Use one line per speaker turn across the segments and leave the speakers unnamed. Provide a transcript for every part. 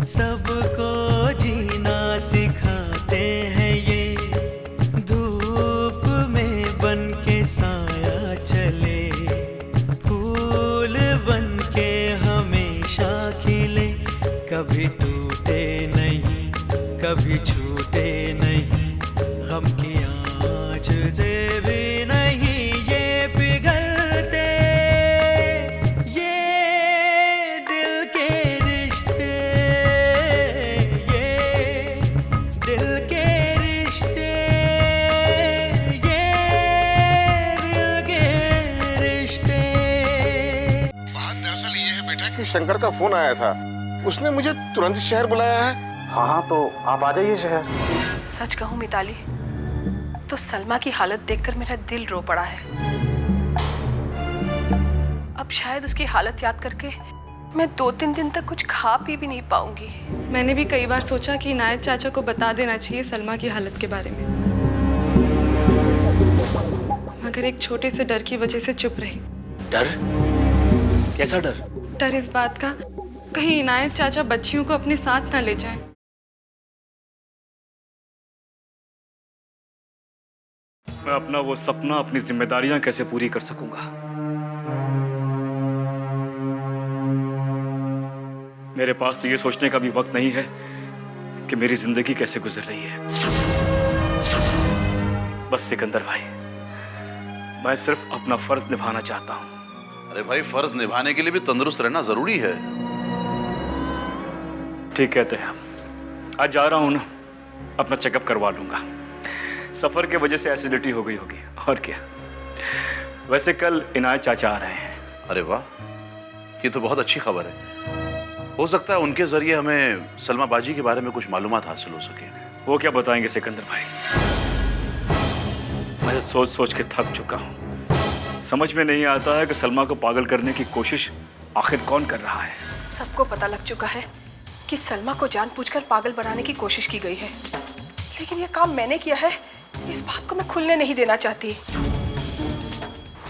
सबको जीना सिखाते हैं ये, धूप में बन के साया चले, फूल बन के हमेशा खिले, कभी टूटे नहीं कभी छूटे नहीं, गम की आँच से भी नहीं ये पिघलते, ये दिल के रिश्ते, ये दिल के रिश्ते, ये दिल के रिश्ते।
बात दरअसल ये है बेटा कि शंकर का फोन आया था, उसने मुझे तुरंत शहर बुलाया है।
हाँ तो आप आ जाइए शहर।
सच कहूं मिताली, तो सलमा की हालत देखकर मेरा दिल रो पड़ा है। अब शायद उसकी हालत याद करके मैं 2-3 दिन तक कुछ खा पी भी नहीं पाऊंगी।
मैंने भी कई बार सोचा कि इनायत चाचा को बता देना चाहिए सलमा की हालत के बारे में, मगर एक छोटे से डर की वजह से चुप रही।
डर? कैसा डर?
डर इस बात का, कहीं इनायत चाचा बच्चियों को अपने साथ ना ले जाएं।
मैं अपना वो सपना, अपनी जिम्मेदारियां कैसे पूरी कर सकूंगा? मेरे पास तो ये सोचने का भी वक्त नहीं है कि मेरी जिंदगी कैसे गुजर रही है। बस सिकंदर भाई, मैं सिर्फ अपना फर्ज निभाना चाहता हूं।
अरे भाई, फर्ज निभाने के लिए भी तंदुरुस्त रहना जरूरी है।
ठीक कहते हैं। आज जा रहा हूं ना, अपना चेकअप करवा लूंगा। सफर के वजह से एसिडिटी हो गई होगी, और क्या। वैसे कल इनायत चाचा आ रहे हैं।
अरे वाह, ये तो बहुत अच्छी खबर है। हो सकता है उनके जरिए हमें सलमा बाजी के बारे में कुछ मालूमात हासिल हो सके।
वो क्या बताएंगे सिकंदर भाई? मैं सोच सोच के थक चुका हूं। समझ में नहीं आता है कि सलमा को पागल करने की कोशिश आखिर कौन कर रहा है।
सबको पता लग चुका है कि सलमा को जानबूझकर पागल बनाने की कोशिश की गई है, लेकिन यह काम मैंने किया है, इस बात को मैं खुलने नहीं देना चाहती।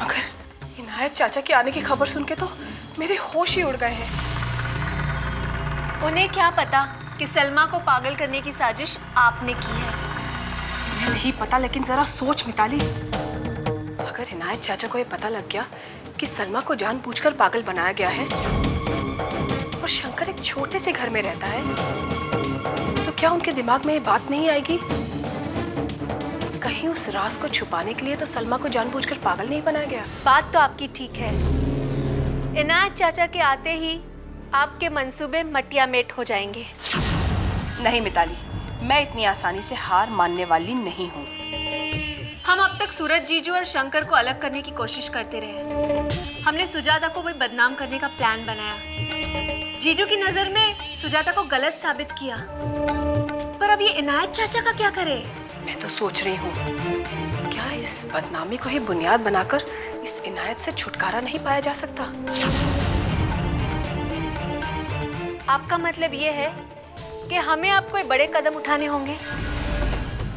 मगर इनायत चाचा के आने की खबर सुन के तो मेरे होश ही उड़ गए हैं।
उन्हें क्या पता कि सलमा को पागल करने की साजिश आपने की है।
उन्हें नहीं पता, लेकिन जरा सोच मिताली, अगर इनायत चाचा को ये पता लग गया कि सलमा को जानबूझकर पागल बनाया गया है और शंकर एक छोटे से घर में रहता है, तो क्या उनके दिमाग में ये बात नहीं आएगी कहीं उस राज को छुपाने के लिए तो सलमा को जानबूझकर पागल नहीं बनाया गया?
बात तो आपकी ठीक है। इनायत चाचा के आते ही आपके मंसूबे मटिया मेट हो जाएंगे।
नहीं मिताली, मैं इतनी आसानी से हार मानने वाली नहीं हूँ।
हम अब तक सूरज जीजू और शंकर को अलग करने की कोशिश करते रहे। हमने सुजाता को भी बदनाम करने का प्लान बनाया। जीजू की नजर में सुजाता को गलत साबित किया, पर अब ये इनायत चाचा का क्या करे?
मैं तो सोच रही हूँ, क्या इस बदनामी को ही बुनियाद बनाकर इस इनायत से छुटकारा नहीं पाया जा सकता?
आपका मतलब ये है कि हमें अब कोई बड़े कदम उठाने होंगे?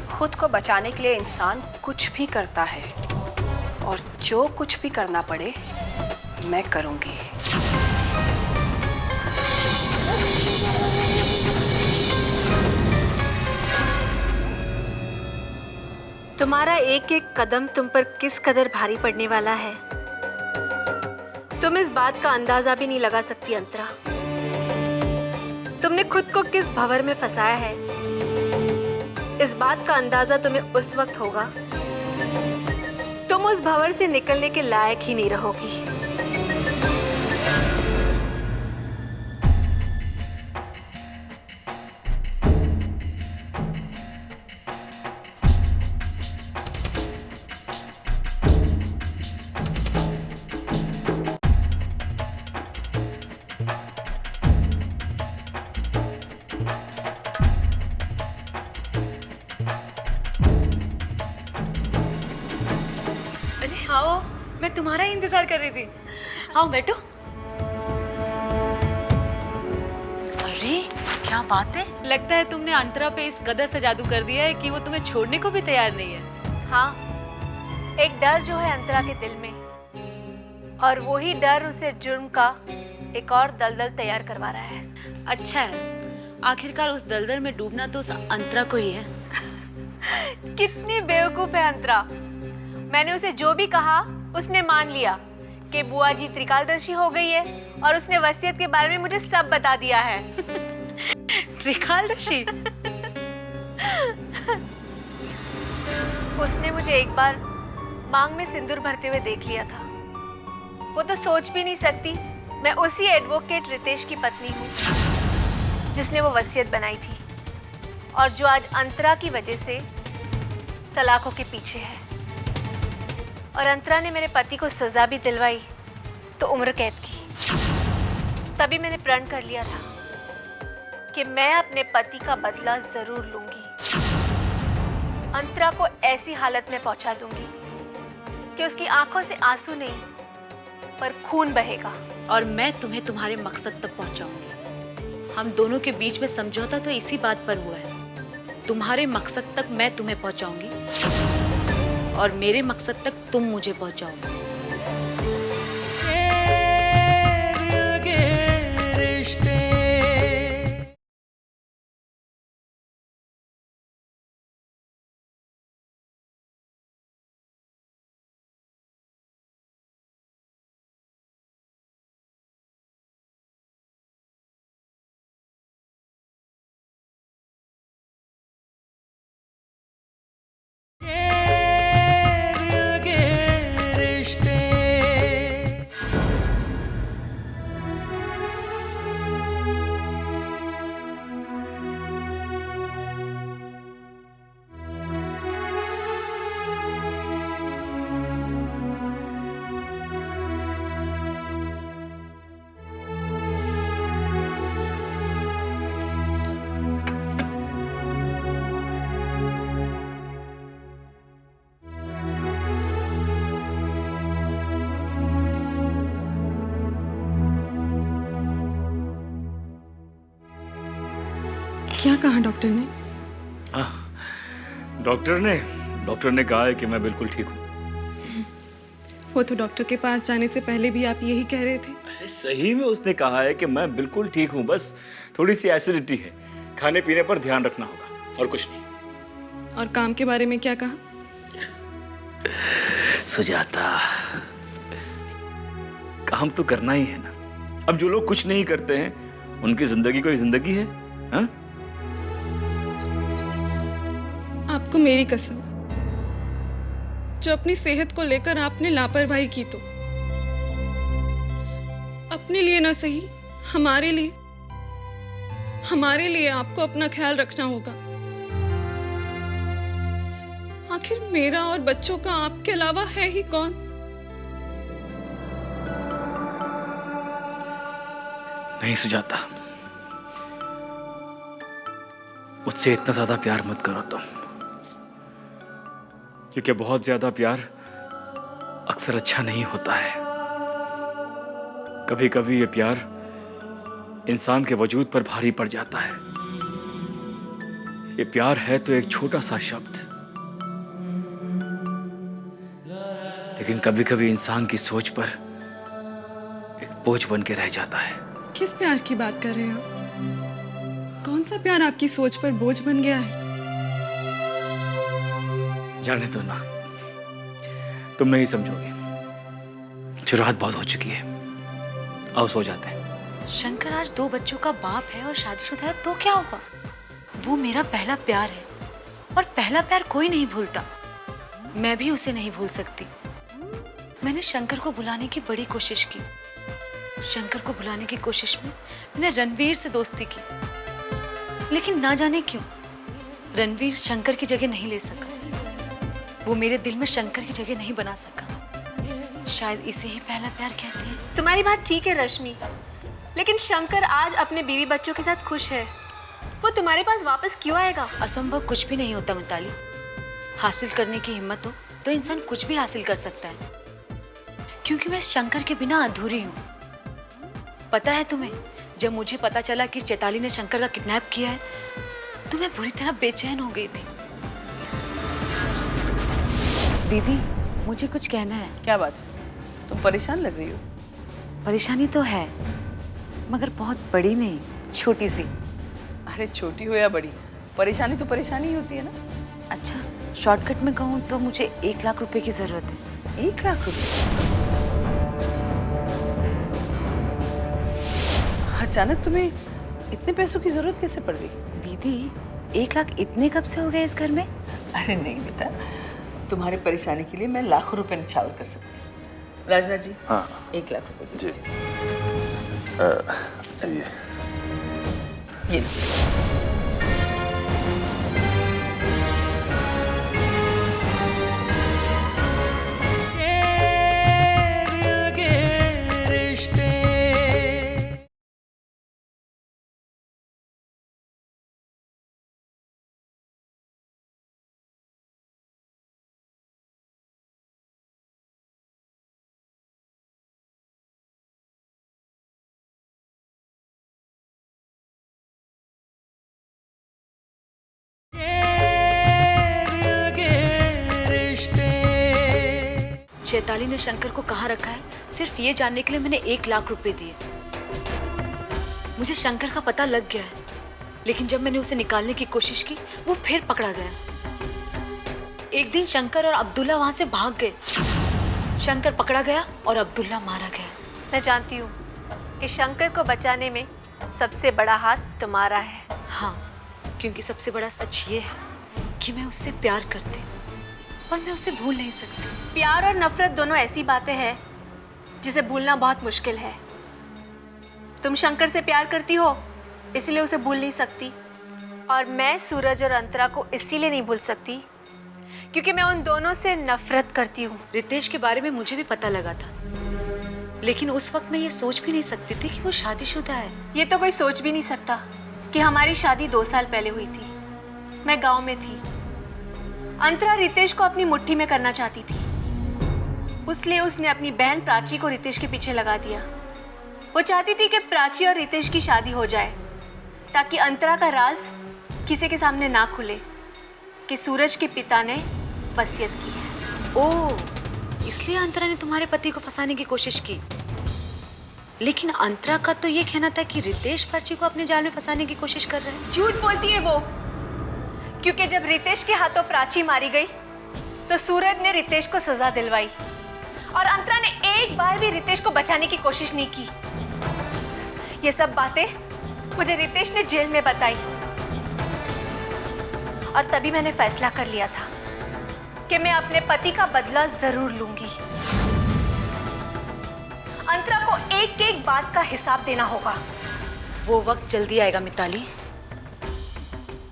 खुद को बचाने के लिए इंसान कुछ भी करता है, और जो कुछ भी करना पड़े मैं करूंगी।
तुम्हारा एक एक कदम तुम पर किस कदर भारी पड़ने वाला है, तुम इस बात का अंदाजा भी नहीं लगा सकती अंतरा। तुमने खुद को किस भंवर में फंसाया है, इस बात का अंदाजा तुम्हें उस वक्त होगा तुम उस भंवर से निकलने के लायक ही नहीं रहोगी।
आओ, मैं तुम्हारा ही इंतजार कर रही थी। आओ बैठो।
अरे क्या बात है?
लगता है तुमने अंतरा पे इस कदर से जादू कर दिया है कि वो तुम्हें छोड़ने को भी तैयार नहीं है।
हाँ, एक डर जो है अंतरा के दिल में, और वही डर उसे जुर्म का एक और दलदल तैयार करवा रहा है।
अच्छा है,
आखिरकार उस दलदल में डूबना तो उस अंतरा को ही है।
कितनी बेवकूफ है अंतरा। मैंने उसे जो भी कहा उसने मान लिया कि बुआ जी त्रिकालदर्शी हो गई है और उसने वसीयत के बारे में मुझे सब बता दिया है।
त्रिकालदर्शी?
उसने मुझे एक बार मांग में सिंदूर भरते हुए देख लिया था। वो तो सोच भी नहीं सकती मैं उसी एडवोकेट रितेश की पत्नी हूँ जिसने वो वसीयत बनाई थी और जो आज अंतरा की वजह से सलाखों के पीछे है। और अंतरा ने मेरे पति को सजा भी दिलवाई तो उम्र कैद की। तभी मैंने प्रण कर लिया था कि मैं अपने पति का बदला जरूर लूंगी। अंतरा को ऐसी हालत में पहुंचा दूंगी कि उसकी आंखों से आंसू नहीं पर खून बहेगा।
और मैं तुम्हें तुम्हारे मकसद तक पहुंचाऊंगी। हम दोनों के बीच में समझौता तो इसी बात पर हुआ है। तुम्हारे मकसद तक मैं तुम्हें पहुंचाऊंगी और मेरे मकसद तक तुम मुझे पहुंचाओगे।
दिल के रिश्ते।
क्या कहा डॉक्टर ने?
डॉक्टर ने कहा है कि मैं बिल्कुल ठीक हूँ।
वो तो डॉक्टर के पास जाने से पहले भी आप यही कह रहे थे।
अरे सही में उसने कहा है कि मैं बिल्कुल ठीक हूँ, बस थोड़ी सी एसिडिटी है, खाने पीने पर ध्यान रखना होगा और कुछ नहीं।
और काम के बारे में क्या कहा?
सुजाता, काम तो करना ही है ना। अब जो लोग कुछ नहीं करते हैं उनकी जिंदगी कोई जिंदगी है? हाँ?
आपको मेरी कसम, जो अपनी सेहत को लेकर आपने लापरवाही की तो अपने लिए ना सही हमारे लिए आपको अपना ख्याल रखना होगा। आखिर मेरा और बच्चों का आपके अलावा है ही कौन?
नहीं सुजाता, मुझसे इतना ज्यादा प्यार मत करो तुम, क्योंकि बहुत ज्यादा प्यार अक्सर अच्छा नहीं होता है। कभी कभी ये प्यार इंसान के वजूद पर भारी पड़ जाता है। ये प्यार है तो एक छोटा सा शब्द, लेकिन कभी कभी इंसान की सोच पर एक बोझ बन के रह जाता है।
किस प्यार की बात कर रहे हैं आप? कौन सा प्यार आपकी सोच पर बोझ बन गया है?
जाने दो ना, तुम नहीं समझोगे। जो रात बहुत हो चुकी है, आओ सो जाते हैं।
शंकर आज 2 बच्चों का बाप है और शादीशुदा है तो क्या हुआ? वो मेरा पहला प्यार है और पहला प्यार कोई नहीं भूलता। मैं भी उसे नहीं भूल सकती। मैंने शंकर को बुलाने की बड़ी कोशिश की। शंकर को बुलाने की कोशिश में मैंने रणवीर से दोस्ती की, लेकिन ना जाने क्यों रणवीर शंकर की जगह नहीं ले सका। वो मेरे दिल में शंकर की जगह नहीं बना सका। शायद इसे ही पहला प्यार कहते हैं।
तुम्हारी बात ठीक है रश्मि, लेकिन शंकर आज अपने बीवी बच्चों के साथ खुश है। वो तुम्हारे पास वापस क्यों आएगा?
असंभव कुछ भी नहीं होता मिताली। हासिल करने की हिम्मत हो तो इंसान कुछ भी हासिल कर सकता है, क्योंकि मैं शंकर के बिना अधूरी हूँ। पता है तुम्हें, जब मुझे पता चला कि चैताली ने शंकर का किडनैप किया है तो मैं बुरी तरह बेचैन हो गई थी। दीदी, मुझे कुछ कहना है।
क्या बात है? तुम परेशान लग रही हो।
परेशानी तो है, मगर बहुत बड़ी नहीं, छोटी सी।
अरे छोटी हो या बड़ी, परेशानी तो परेशानी ही होती है ना।
अच्छा, शॉर्टकट में कहूँ तो मुझे 1 लाख रुपए की जरूरत है।
1 लाख रुपए? अचानक तुम्हें इतने पैसों की जरूरत कैसे पड़ गई?
दीदी 1 लाख इतने कब से हो गए इस घर में?
अरे नहीं बेटा, तुम्हारी परेशानी के लिए मैं लाखों रुपए निछावर कर सकती हूँ। राजनाथ जी,
हाँ
1 लाख रुपए
जी।
ये लो।
दिल के रिश्ते
चैताली ने शंकर को कहाँ रखा है, सिर्फ ये जानने के लिए मैंने 1 लाख रुपए दिए। मुझे शंकर का पता लग गया है, लेकिन जब मैंने उसे निकालने की कोशिश की वो फिर पकड़ा गया। एक दिन शंकर और अब्दुल्ला वहां से भाग गए। शंकर पकड़ा गया और अब्दुल्ला मारा गया।
मैं जानती हूँ कि शंकर को बचाने में सबसे बड़ा हाथ तुम्हारा है।
हाँ, क्योंकि सबसे बड़ा सच ये है कि मैं उससे प्यार करती हूँ और मैं उसे भूल नहीं सकती।
प्यार और नफरत दोनों ऐसी बातें हैं जिसे भूलना बहुत मुश्किल है। तुम शंकर से प्यार करती हो इसलिए उसे भूल नहीं सकती, और मैं सूरज और अंतरा को इसीलिए नहीं भूल सकती क्योंकि मैं उन दोनों से नफरत करती हूँ।
रितेश के बारे में मुझे भी पता लगा था, लेकिन उस वक्त मैं ये सोच भी नहीं सकती थी कि वो शादीशुदा है।
ये तो कोई सोच भी नहीं सकता कि हमारी शादी 2 साल पहले हुई थी। मैं गांव में थी। अंतरा रितेश को अपनी मुट्ठी में करना चाहती थी, इसलिए उसने अपनी बहन प्राची को रितेश के पीछे लगा दिया। वो चाहती थी कि प्राची और रितेश की शादी हो जाए ताकि अंतरा का राज किसी के सामने ना खुले कि सूरज के पिता ने वसीयत की है।
ओह, इसलिए अंतरा ने तुम्हारे पति को फंसाने की कोशिश की। लेकिन अंतरा का तो ये कहना था कि रितेश प्राची को अपने जाल में फंसाने की कोशिश कर रहा है।
झूठ बोलती है वो, क्योंकि जब रितेश के हाथों प्राची मारी गई तो सूरज ने रितेश को सजा दिलवाई और अंतरा ने एक बार भी रितेश को बचाने की कोशिश नहीं की। ये सब बातें मुझे रितेश ने जेल में बताई और तभी मैंने फैसला कर लिया था कि मैं अपने पति का बदला जरूर लूंगी। अंतरा को एक एक बात का हिसाब देना होगा।
वो वक्त जल्दी आएगा मिताली,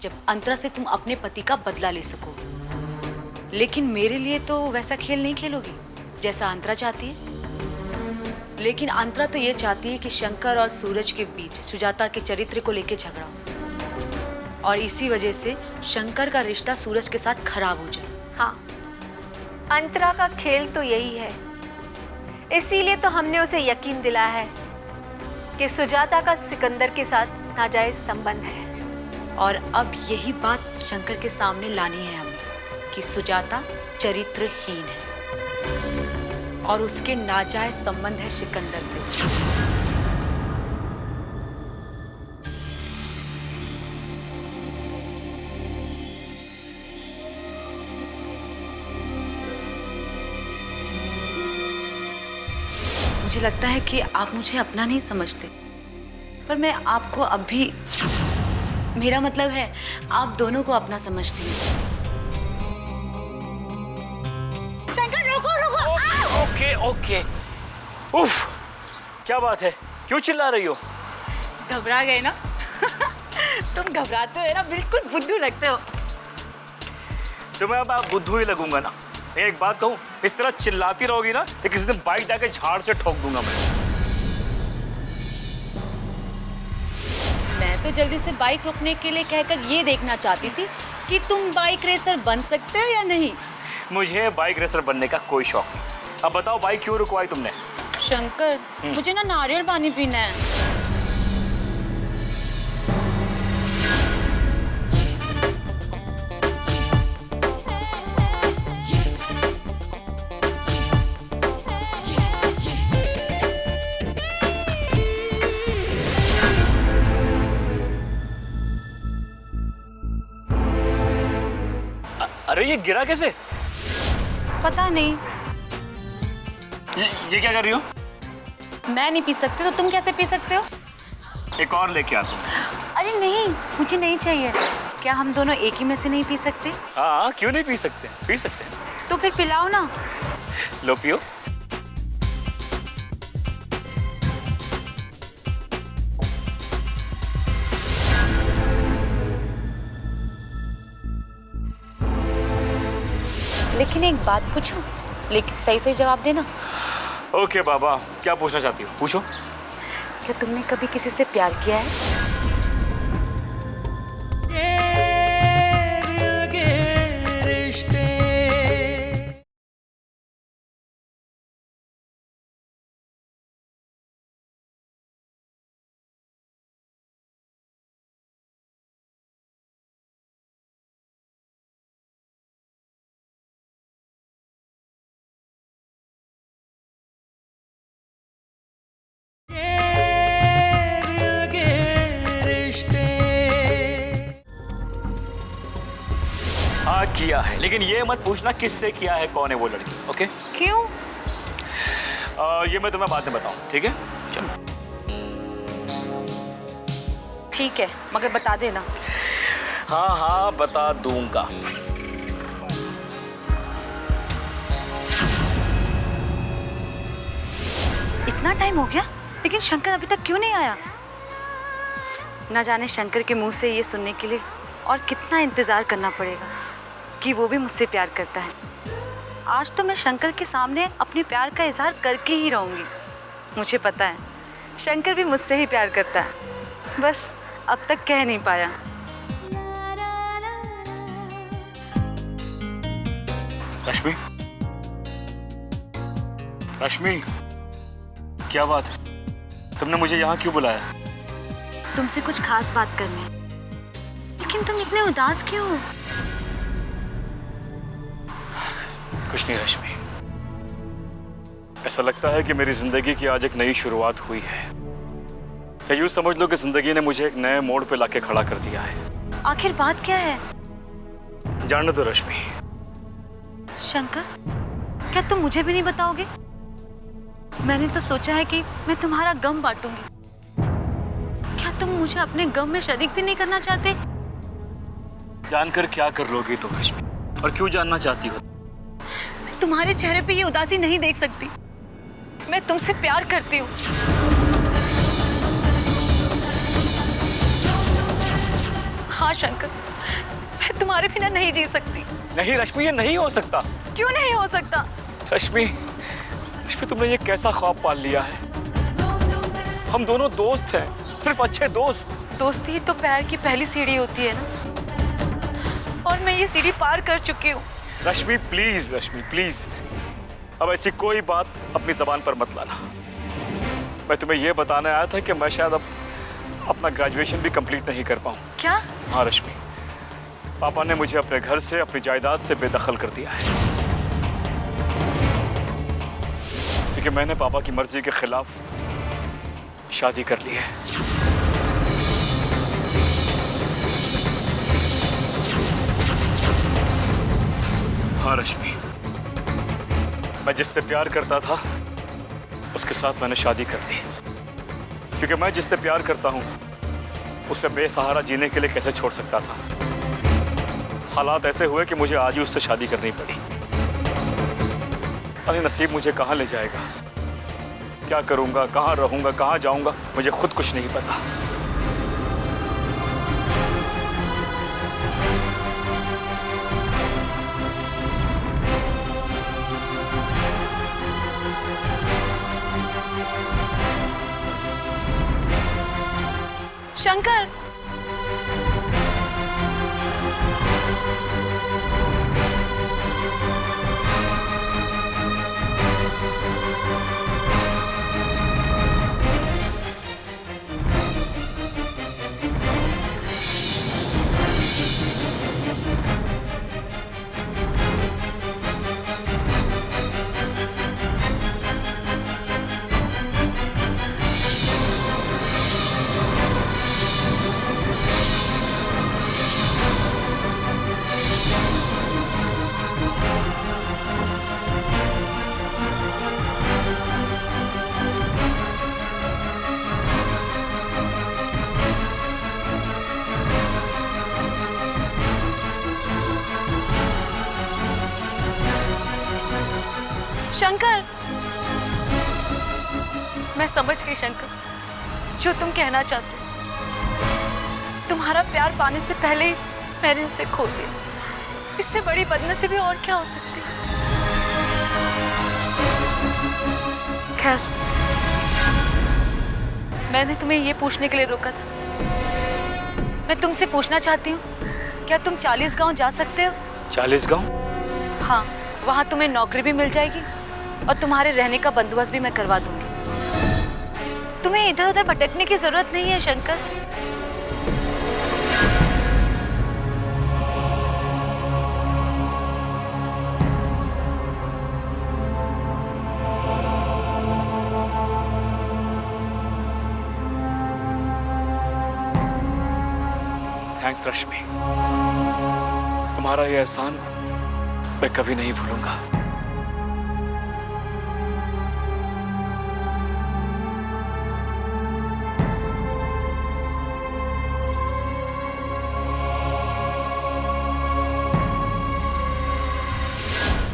जब अंतरा से तुम अपने पति का बदला ले सको। लेकिन मेरे लिए तो वैसा खेल नहीं खेलोगी जैसा अंतरा चाहती है। लेकिन अंतरा तो ये चाहती है कि शंकर और सूरज के बीच सुजाता के चरित्र को लेकर झगड़ा हो और इसी वजह से शंकर का रिश्ता सूरज के साथ खराब हो जाए।
हाँ, अंतरा का खेल तो यही है। इसीलिए तो हमने उसे यकीन दिलाया है कि सुजाता का सिकंदर के साथ नाजायज संबंध है।
और अब यही बात शंकर के सामने लानी है हमें कि सुजाता चरित्रहीन है और उसके नाजायज संबंध है सिकंदर से। मुझे लगता है कि आप मुझे अपना नहीं समझते, पर मैं आपको अब भी, मेरा मतलब है आप दोनों को अपना समझती हूँ। शंकर रुको रुको।
Okay okay. उफ, क्या बात है, क्यों चिल्ला रही हो?
घबरा गए ना? तुम घबराते हो ना, बिल्कुल बुद्धू लगते हो।
तो मैं अब बुद्धू ही लगूंगा ना। एक बात कहूँ, इस तरह चिल्लाती रहोगी ना तो किसी दिन बाइक जाके झाड़ से ठोक दूंगा
मैं तो जल्दी से बाइक रोकने के लिए कहकर ये देखना चाहती थी कि तुम बाइक रेसर बन सकते हो या नहीं।
मुझे बाइक रेसर बनने का कोई शौक नहीं। अब बताओ बाइक क्यों रुकवाई तुमने?
शंकर, मुझे ना नारियल पानी पीना है।
अरे ये गिरा कैसे?
पता नहीं।
ये क्या कर रही हो?
मैं नहीं पी सकती तो तुम कैसे पी सकते हो?
एक और लेके आता हूँ।
अरे नहीं, मुझे नहीं चाहिए। क्या हम दोनों एक ही में से नहीं पी सकते?
हाँ, क्यों नहीं पी सकते? पी सकते हैं।
तो फिर पिलाओ ना।
लो पियो।
लेकिन एक बात पूछूं, लेकिन सही सही जवाब देना।
ओके बाबा, क्या पूछना चाहती हो? पूछो।
क्या तुमने कभी किसी से प्यार किया है?
ये दिल के रिश्ते
हाँ किया है, लेकिन ये मत पूछना किससे किया है, कौन है वो लड़की। ओके?
क्यों?
ये मैं तुम्हें बाद में बताऊँ, ठीक है? चलो।
ठीक है, मगर बता देना।
हाँ हाँ बता दूंगा।
इतना टाइम हो गया, लेकिन शंकर अभी तक क्यों नहीं आया? ना जाने शंकर के मुंह से ये सुनने के लिए और कितना इंतजार करना पड़ेगा कि वो भी मुझसे प्यार करता है। आज तो मैं शंकर के सामने अपने प्यार का इजहार करके ही रहूंगी। मुझे पता है शंकर भी मुझसे ही प्यार करता है, बस अब तक कह नहीं पाया।
रश्मि, रश्मि, क्या बात है? तुमने मुझे यहाँ क्यों बुलाया?
तुमसे कुछ खास बात करनी है। लेकिन तुम इतने उदास क्यों हो?
कुछ नहीं रश्मि, ऐसा लगता है कि मेरी जिंदगी की आज एक नई शुरुआत हुई है। या यूं समझ लो कि जिंदगी ने मुझे एक नए मोड़ पे लाके खड़ा कर दिया है।
आखिर बात क्या है?
जानने दो रश्मि।
शंकर, क्या तुम मुझे भी नहीं बताओगे? मैंने तो सोचा है कि मैं तुम्हारा गम बांटूंगी। क्या तुम मुझे अपने गम में शरीक भी नहीं करना चाहते?
जानकर क्या कर लोगी तुम रश्मि? और क्यों जानना चाहती हो?
मैं तुम्हारे चेहरे पे ये उदासी नहीं देख सकती। मैं तुमसे प्यार करती हूँ। हाँ शंकर, मैं तुम्हारे बिना नहीं जी सकती।
नहीं रश्मि, ये नहीं हो सकता।
क्यों नहीं हो सकता?
रश्मि, रश्मि तुमने ये कैसा ख्वाब पाल लिया है? हम दोनों दोस्त हैं, सिर्फ अच्छे दोस्त।
दोस्ती ही तो प्यार की पहली सीढ़ी होती है ना, और मैं ये सीढ़ी पार कर चुकी हूँ।
रश्मि प्लीज, रश्मि प्लीज, अब ऐसी कोई बात अपनी जबान पर मत लाना। मैं तुम्हें यह बताने आया था कि मैं शायद अब अपना ग्रेजुएशन भी कंप्लीट नहीं कर पाऊँ।
क्या?
हाँ रश्मि, पापा ने मुझे अपने घर से, अपनी जायदाद से बेदखल कर दिया है, क्योंकि मैंने पापा की मर्जी के खिलाफ शादी कर ली है। हाँ रश्मि, मैं जिससे प्यार करता था उसके साथ मैंने शादी कर ली, क्योंकि मैं जिससे प्यार करता हूँ उसे बेसहारा जीने के लिए कैसे छोड़ सकता था। हालात ऐसे हुए कि मुझे आज ही उससे शादी करनी पड़ी। अरे नसीब मुझे कहाँ ले जाएगा, क्या करूँगा, कहाँ रहूँगा, कहाँ जाऊँगा, मुझे खुद कुछ नहीं पता।
शंकर, मैं समझ गई शंकर, जो तुम कहना चाहते हो। तुम्हारा प्यार पाने से पहले ही मैंने उसे खो दिया। इससे बड़ी बदनसीबी और क्या हो सकती है। खैर, मैंने तुम्हें ये पूछने के लिए रोका था। मैं तुमसे पूछना चाहती हूँ, क्या तुम 40 गांव जा सकते हो?
40 गांव?
हाँ, वहाँ तुम्हें नौकरी भी मिल जाएगी और तुम्हारे रहने का बंदोबस्त भी मैं करवा दूंगी। तुम्हें इधर उधर भटकने की जरूरत नहीं है शंकर।
थैंक्स रश्मि, तुम्हारा ये एहसान मैं कभी नहीं भूलूंगा।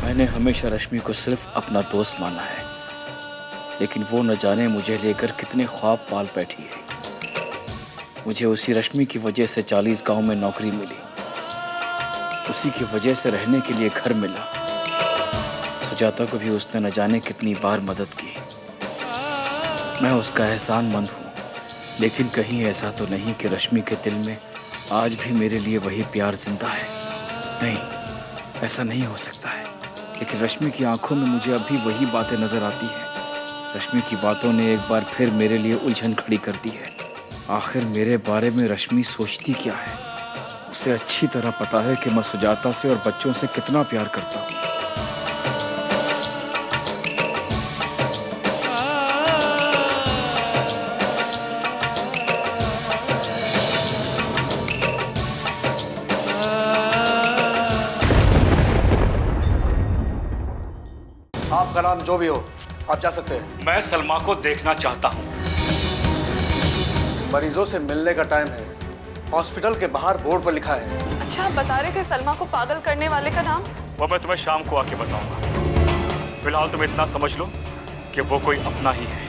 मैंने हमेशा रश्मि को सिर्फ अपना दोस्त माना है, लेकिन वो न जाने मुझे लेकर कितने ख्वाब पाल बैठी है। मुझे उसी रश्मि की वजह से 40 गांव में नौकरी मिली, उसी की वजह से रहने के लिए घर मिला। सुजाता को भी उसने न जाने कितनी बार मदद की। मैं उसका एहसानमंद हूँ, लेकिन कहीं ऐसा तो नहीं कि रश्मि के दिल में आज भी मेरे लिए वही प्यार जिंदा है। नहीं, ऐसा नहीं हो सकता है। लेकिन रश्मि की आंखों में मुझे अभी वही बातें नजर आती हैं। रश्मि की बातों ने एक बार फिर मेरे लिए उलझन खड़ी कर दी है। आखिर मेरे बारे में रश्मि सोचती क्या है? उसे अच्छी तरह पता है कि मैं सुजाता से और बच्चों से कितना प्यार करता हूँ।
आपका नाम जो भी हो, आप जा सकते हैं।
मैं सलमा को देखना चाहता हूँ।
मरीजों से मिलने का टाइम है। हॉस्पिटल के बाहर बोर्ड पर लिखा है।
अच्छा, आप बता रहे थे सलमा को पागल करने वाले का नाम?
वो मैं तुम्हें शाम को आके बताऊंगा। फिलहाल तुम इतना समझ लो कि वो कोई अपना ही है।